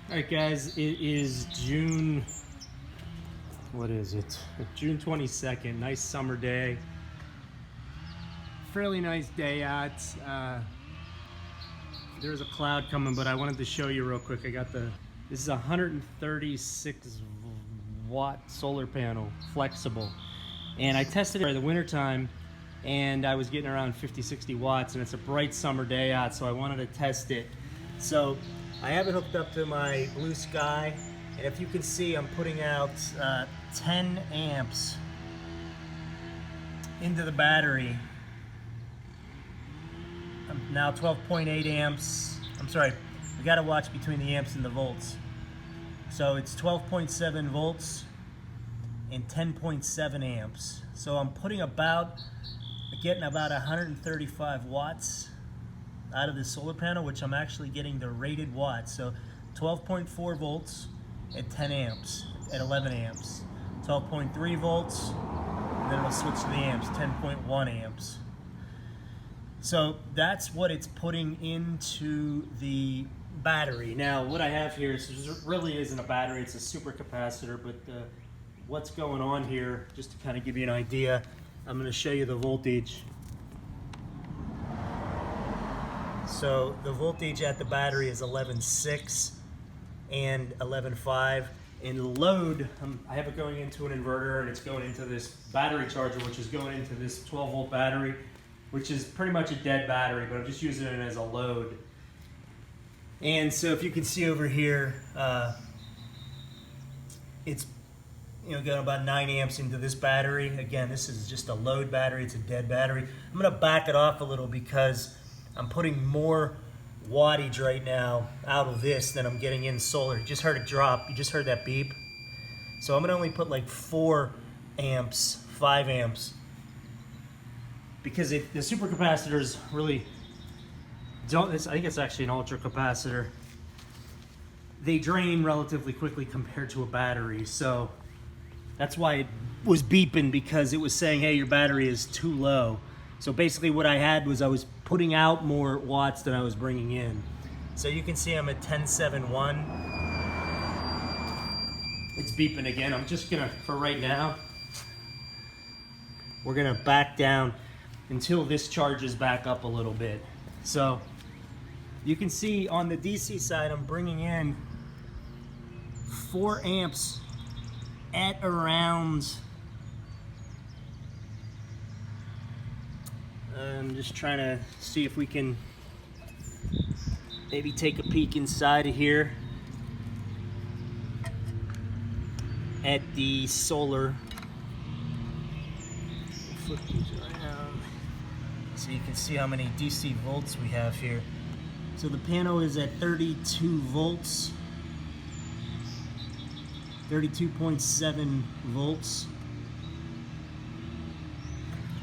All right, guys, it is June, what is it? June 22nd, nice summer day. Fairly nice day out. There's a cloud coming, but I wanted to show you real quick. This is a 136 watt solar panel, flexible. And I tested it in the wintertime, and I was getting around 50, 60 watts, and it's a bright summer day out, so I wanted to test it. So I have it hooked up to my Blue Sky, and if you can see, I'm putting out 10 amps into the battery. I'm now 12.8 amps. I'm sorry, we gotta watch between the amps and the volts. So it's 12.7 volts and 10.7 amps. So I'm getting about 135 watts out of this solar panel, which I'm actually getting the rated watts. So 12.4 volts at 10 amps, at 11 amps. 12.3 volts, and then it'll switch to the amps, 10.1 amps. So that's what it's putting into the battery. Now, what I have here really isn't a battery, it's a supercapacitor, but what's going on here, just to kind of give you an idea, I'm going to show you the voltage. So the voltage at the battery is 11.6 and 11.5. And load, I have it going into an inverter, and it's going into this battery charger, which is going into this 12 volt battery, which is pretty much a dead battery, but I'm just using it as a load. And so if you can see over here, it's going about 9 amps into this battery. Again, this is just a load battery, it's a dead battery. I'm gonna back it off a little because I'm putting more wattage right now out of this than I'm getting in solar. You just heard it drop, you just heard that beep. So I'm gonna only put like 4 amps, 5 amps, because the supercapacitors really don't, I think it's actually an ultra capacitor. They drain relatively quickly compared to a battery, so that's why it was beeping, because it was saying, hey, your battery is too low. So basically what I had was I was putting out more watts than I was bringing in. So you can see I'm at 10.71. It's beeping again. I'm just gonna, for right now, we're gonna back down until this charges back up a little bit. So you can see on the DC side, I'm bringing in 4 amps at around, I'm just trying to see if we can maybe take a peek inside of here at the solar. Flip these around so you can see how many DC volts we have here. So the panel is at 32 volts, 32.7 volts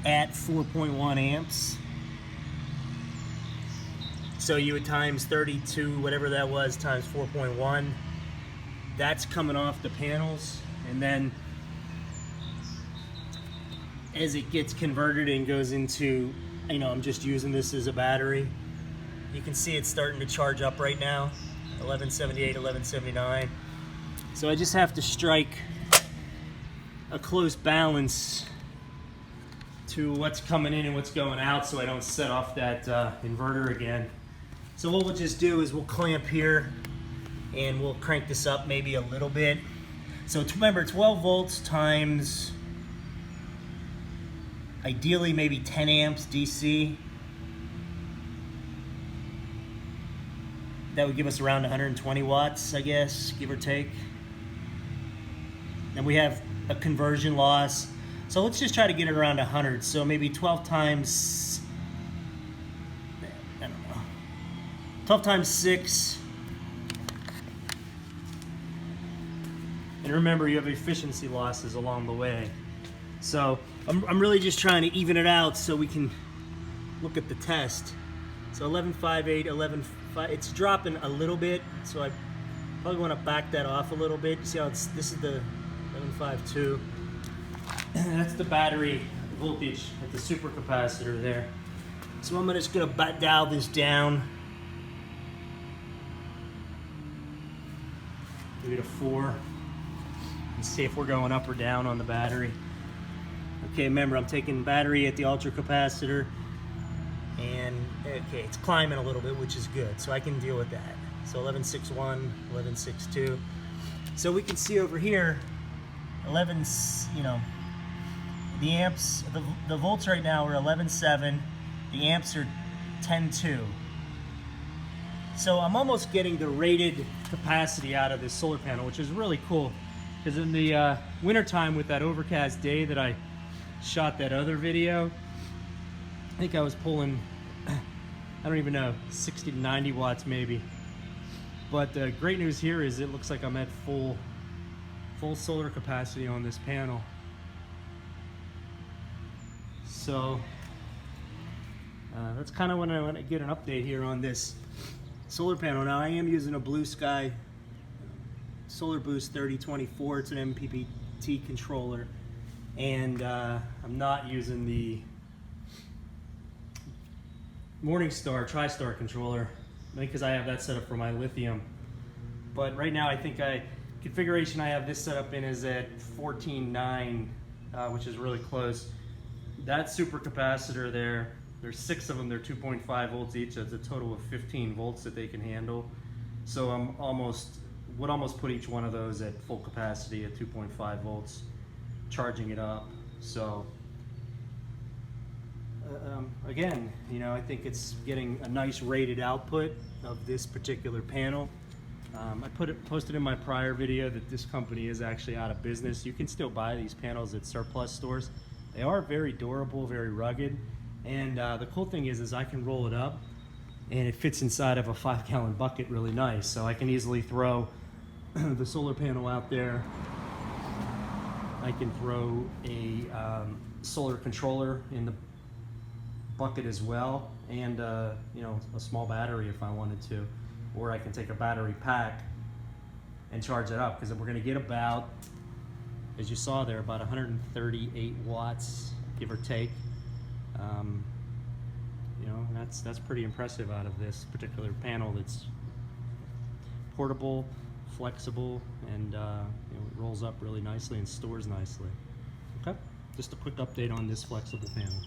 at 4.1 amps. So you would times 32, whatever that was, times 4.1. That's coming off the panels, and then as it gets converted and goes into, I'm just using this as a battery. You can see it's starting to charge up right now, 1178, 1179. So I just have to strike a close balance to what's coming in and what's going out so I don't set off that inverter again. So what we'll just do is we'll clamp here and we'll crank this up maybe a little bit. So remember, 12 volts times ideally maybe 10 amps DC. That would give us around 120 watts, I guess, give or take. Then we have a conversion loss. So let's just try to get it around 100. So maybe 12 times, I don't know, 12 times 6. And remember, you have efficiency losses along the way. So I'm really just trying to even it out so we can look at the test. So 11.58, 11.5, it's dropping a little bit, so I probably want to back that off a little bit. See how this is the 11.52. That's the battery voltage at the supercapacitor there. So I'm just gonna dial this down. Give it a 4. And see if we're going up or down on the battery. Okay, remember I'm taking battery at the ultra capacitor, and okay, it's climbing a little bit, which is good, so I can deal with that. So 11.61, 11.62. So we can see over here, 11, you know, the amps, the volts right now are 11.7, the amps are 10.2. So I'm almost getting the rated capacity out of this solar panel, which is really cool. Because in the wintertime with that overcast day that I shot that other video, I think I was pulling, I don't even know, 60 to 90 watts maybe. But the great news here is it looks like I'm at full solar capacity on this panel. So that's kind of when I want to get an update here on this solar panel. Now I am using a Blue Sky Solar Boost 3024. It's an MPPT controller, and I'm not using the Morningstar TriStar controller because I have that set up for my lithium. But right now I think configuration I have this set up in is at 14.9, which is really close. That super capacitor there's 6 of them, they're 2.5 volts each. That's a total of 15 volts that they can handle. So I'm would almost put each one of those at full capacity at 2.5 volts, charging it up. So again, you know, I think it's getting a nice rated output of this particular panel. I posted in my prior video that this company is actually out of business. You can still buy these panels at surplus stores. They are very durable, very rugged, and the cool thing is I can roll it up and it fits inside of a 5-gallon bucket really nice. So I can easily throw the solar panel out there. I can throw a solar controller in the bucket as well, and you know, a small battery if I wanted to, or I can take a battery pack and charge it up, because we're going to get about, as you saw there, about 138 watts, give or take. You know, that's pretty impressive out of this particular panel. That's portable, flexible, and you know, it rolls up really nicely and stores nicely. Okay, just a quick update on this flexible panel.